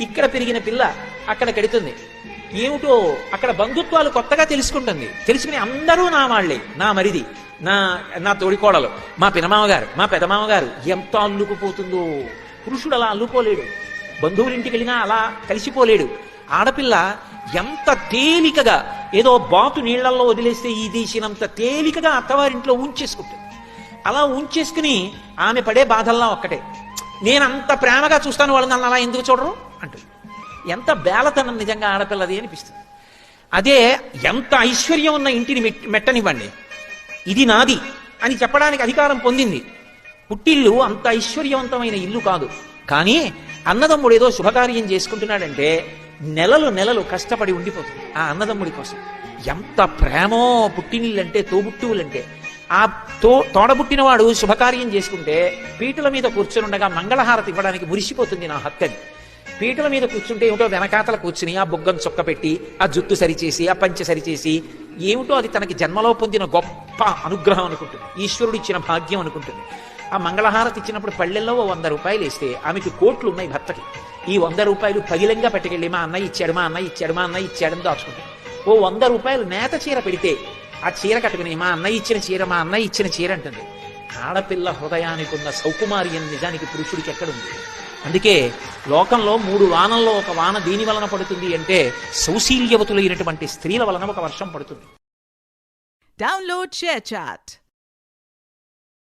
ఇక్కడ పెరిగిన పిల్ల అక్కడ కడుతుంది. ఏమిటో అక్కడ బంధుత్వాలు కొత్తగా తెలుసుకుంటుంది. తెలుసుకుని అందరూ నా వాళ్లే, నా మరిది, నా తోడికోడలు, మా పినమామగారు, మా పెదమామగారు. ఎంత అల్లుకుపోతుందో! పురుషుడు అలా అల్లుకోలేడు, బంధువులింటికి వెళ్ళినా అలా కలిసిపోలేడు. ఆడపిల్ల ఎంత తేలికగా, ఏదో బాతు నీళ్లలో వదిలేస్తే ఈ దేశినంత తేలికగా అత్తవారింట్లో ఉంచేసుకుంటుంది. అలా ఉంచేసుకుని ఆమె పడే బాధల్లా ఒక్కటే, నేను అంత ప్రేమగా చూస్తాను, వాళ్ళు నన్ను అలా ఎందుకు చూడరు అంటుంది. ఎంత బేలతనం నిజంగా ఆడపిల్లది అనిపిస్తుంది. అదే ఎంత ఐశ్వర్యం ఉన్న ఇంటిని మెట్టనివ్వండి, ఇది నాది అని చెప్పడానికి అధికారం పొందింది. పుట్టిల్లు అంత ఐశ్వర్యవంతమైన ఇల్లు కాదు, కానీ అన్నదమ్ముడు ఏదో శుభకార్యం చేసుకుంటున్నాడంటే నెలలు నెలలు కష్టపడి ఉండిపోతుంది ఆ అన్నదమ్ముడి కోసం. ఎంత ప్రేమో పుట్టినిల్లంటే, తోబుట్టువులంటే. ఆ తోడబుట్టినవాడు శుభకార్యం చేసుకుంటే పీటల మీద కూర్చునుండగా మంగళహారతి ఇవ్వడానికి మురిసిపోతుంది నా హత్తని. పీటల మీద కూర్చుంటే ఏమిటో వెనకాతల కూర్చుని ఆ బొగ్గం చొక్క పెట్టి ఆ జుట్టు సరిచేసి ఆ పంచె సరిచేసి, ఏమిటో అది తనకి జన్మలో పొందిన గొప్ప అనుగ్రహం అనుకుంటుంది, ఈశ్వరుడు ఇచ్చిన భాగ్యం అనుకుంటుంది. ఆ మంగళహారతి ఇచ్చినప్పుడు పళ్ళెల్లో 100 రూపాయలు వేస్తే ఆమెకు కోట్లు ఉన్నాయి భర్తకి. ఈ 100 రూపాయలు పగిలంగా పట్టుకెళ్ళి మా అన్నయ్య ఇచ్చాడు, మా అన్నయ్య ఇచ్చాడు, మా అన్నయ్య ఇచ్చాడని దాచుకుంటుంది. ఓ 100 రూపాయలు నేత చీర పెడితే ఆ చీర కట్టుకుని మా అన్నయ్య ఇచ్చిన చీర, మా అన్నయ్య ఇచ్చిన చీర అంటుంది. ఆడపిల్ల హృదయానికి ఉన్న సౌకుమార్యం నిజానికి పురుషుడికి ఎక్కడుంది? అందుకే లోకంలో 3 వానల్లో ఒక వాన దీని వలన పడుతుంది అంటే సౌశీల్యవతులైనటువంటి స్త్రీల వలన ఒక వర్షం పడుతుంది. Download ShareChat.